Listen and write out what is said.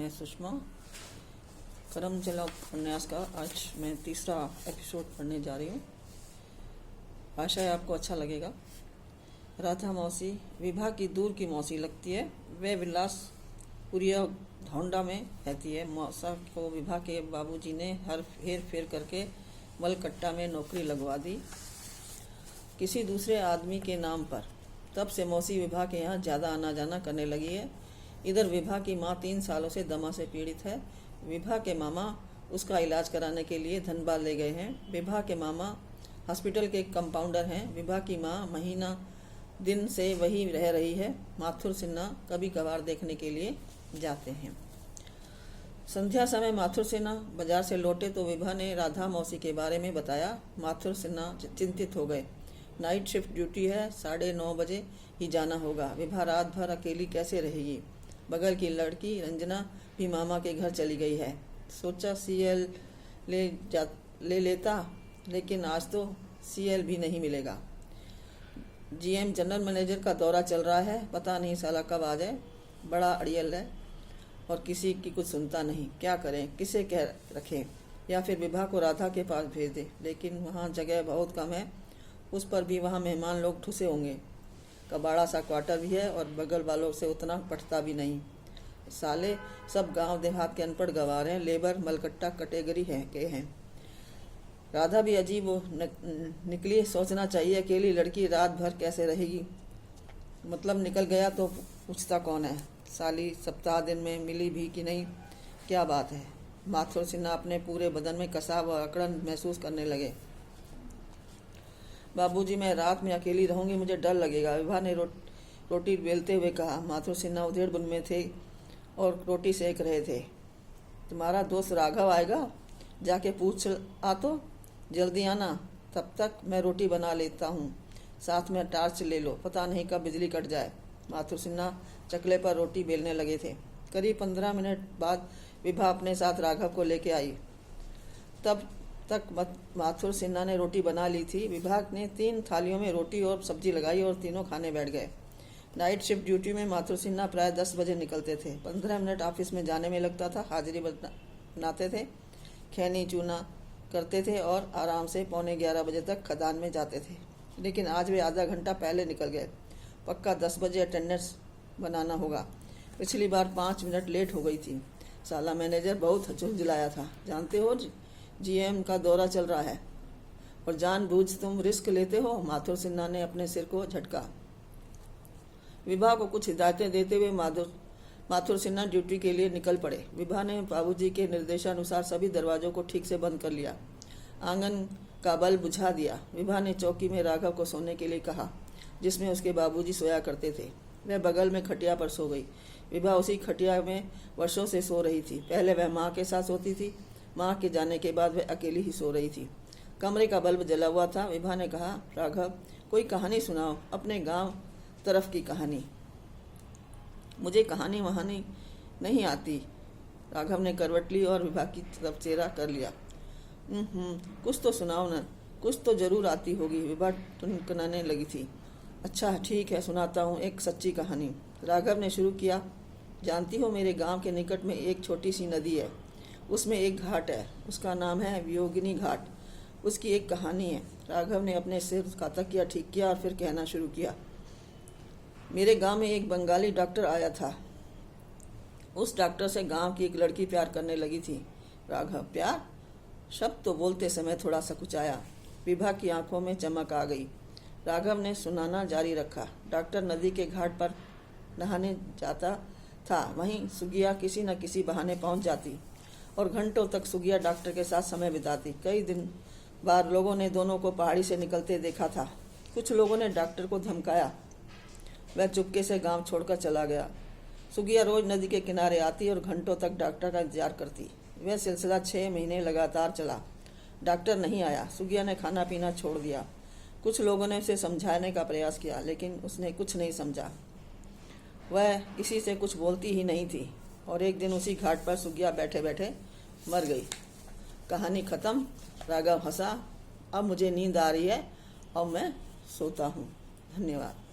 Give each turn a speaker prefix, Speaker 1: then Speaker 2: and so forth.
Speaker 1: मैं सुषमा। करम जला उपन्यास का आज मैं तीसरा एपिसोड पढ़ने जा रही हूँ। आशा है आपको अच्छा लगेगा। राधा मौसी विभा की दूर की मौसी लगती है। वह विलासपुरिया धौंडा में रहती है। मौसा को विभा के बाबूजी ने हर हेर फेर करके मलकट्टा में नौकरी लगवा दी किसी दूसरे आदमी के नाम पर। तब से मौसी विभा के यहाँ ज़्यादा आना जाना करने लगी है। इधर विभा की माँ 3 सालों से दमा से पीड़ित है। विभा के मामा उसका इलाज कराने के लिए धनबाद ले गए हैं। विभा के मामा हॉस्पिटल के कंपाउंडर हैं। विभा की माँ महीना दिन से वही रह रही है। माथुर सिन्हा कभी कभार देखने के लिए जाते हैं। संध्या समय माथुर सिन्हा बाजार से लौटे तो विभा ने राधा मौसी के बारे में बताया। माथुर सिन्हा चिंतित हो गए। नाइट शिफ्ट ड्यूटी है, 9:30 बजे ही जाना होगा। विभा रात भर अकेली कैसे रहेगी। बगल की लड़की रंजना भी मामा के घर चली गई है। सोचा सीएल ले लेता, लेकिन आज तो सीएल भी नहीं मिलेगा। जीएम जनरल मैनेजर का दौरा चल रहा है, पता नहीं साला कब आ जाए। बड़ा अड़ियल है और किसी की कुछ सुनता नहीं। क्या करें, किसे कह रखें, या फिर विभा को राधा के पास भेज दे। लेकिन वहाँ जगह बहुत कम है, उस पर भी वहाँ मेहमान लोग ठुसे होंगे। कबाड़ा सा क्वार्टर भी है और बगल वालों से उतना पटता भी नहीं। साले सब गांव देहात के अनपढ़ गंवार हैं, लेबर मलकट्टा कैटेगरी के हैं। राधा भी अजीब वो निकली। सोचना चाहिए अकेली लड़की रात भर कैसे रहेगी। मतलब निकल गया तो पूछता कौन है। साली सप्ताह दिन में मिली भी कि नहीं, क्या बात है। माथुर सिन्हा अपने पूरे बदन में कसा व अकड़न महसूस करने लगे। बाबूजी, मैं रात में अकेली रहूंगी, मुझे डर लगेगा। विभा ने रोटी बेलते हुए कहा। माथुर सिन्हा उधेड़ बुन में थे और रोटी सेक रहे थे। तुम्हारा दोस्त राघव आएगा, जाके पूछ आ तो, जल्दी आना। तब तक मैं रोटी बना लेता हूँ, साथ में टार्च ले लो, पता नहीं कब बिजली कट जाए। माथुर सिन्हा चकले पर रोटी बेलने लगे थे। करीब 15 मिनट बाद विभा अपने साथ राघव को लेके आई। तब तक माथुर सिन्हा ने रोटी बना ली थी। विभा ने 3 थालियों में रोटी और सब्जी लगाई और तीनों खाने बैठ गए। नाइट शिफ्ट ड्यूटी में माथुर सिन्हा प्राय 10 बजे निकलते थे। 15 मिनट ऑफिस में जाने में लगता था। हाजिरी बनाते थे, खैनी चूना करते थे और आराम से 11:15 बजे तक खदान में जाते थे। लेकिन आज वे आधा घंटा पहले निकल गए। पक्का 10 बजे अटेंडेंस बनाना होगा। पिछली बार 5 मिनट लेट हो गई थी। साला मैनेजर बहुत झुंझलाया था। जानते हो जीएम का दौरा चल रहा है और जानबूझ तुम रिस्क लेते हो। माथुर सिन्हा ने अपने सिर को झटका। विभा को कुछ हिदायतें देते हुए माथुर सिन्हा ड्यूटी के लिए निकल पड़े। विभा ने बाबूजी के निर्देशानुसार सभी दरवाजों को ठीक से बंद कर लिया। आंगन का बल्ब बुझा दिया। विभा ने चौकी में राघव को सोने के लिए कहा, जिसमें उसके बाबूजी सोया करते थे। वह बगल में खटिया पर सो गई। विभा उसी खटिया में वर्षों से सो रही थी। पहले वह माँ के साथ सोती थी। माँ के जाने के बाद वह अकेली ही सो रही थी। कमरे का बल्ब जला हुआ था। विभा ने कहा, राघव कोई कहानी सुनाओ, अपने गांव तरफ की कहानी। मुझे कहानी वहानी नहीं आती। राघव ने करवट ली और विभा की तरफ चेहरा कर लिया। कुछ तो सुनाओ न, कुछ तो जरूर आती होगी। विभा टुनकनाने लगी थी। अच्छा ठीक है, सुनाता हूँ एक सच्ची कहानी। राघव ने शुरू किया। जानती हो, मेरे गांव के निकट में एक छोटी सी नदी है। उसमें एक घाट है, उसका नाम है वियोगिनी घाट। उसकी एक कहानी है। राघव ने अपने सिर का तकिया ठीक किया और फिर कहना शुरू किया। मेरे गांव में एक बंगाली डॉक्टर आया था। उस डॉक्टर से गांव की एक लड़की प्यार करने लगी थी। राघव, प्यार? शब्द तो बोलते समय थोड़ा सकुचाया। विभा की आंखों में चमक आ गई। राघव ने सुनाना जारी रखा। डॉक्टर नदी के घाट पर नहाने जाता था। वहीं सुगिया किसी न किसी बहाने पहुंच जाती और घंटों तक सुगिया डॉक्टर के साथ समय बिताती। कई दिन बाद लोगों ने दोनों को पहाड़ी से निकलते देखा था। कुछ लोगों ने डॉक्टर को धमकाया। वह चुपके से गांव छोड़कर चला गया। सुगिया रोज नदी के किनारे आती और घंटों तक डॉक्टर का इंतजार करती। वह सिलसिला 6 महीने लगातार चला। डॉक्टर नहीं आया। सुगिया ने खाना पीना छोड़ दिया। कुछ लोगों ने उसे समझाने का प्रयास किया, लेकिन उसने कुछ नहीं समझा। वह किसी से कुछ बोलती ही नहीं थी और एक दिन उसी घाट पर सुगिया बैठे बैठे मर गई। कहानी खत्म। राघव हंसा। अब मुझे नींद आ रही है और मैं सोता हूँ। धन्यवाद।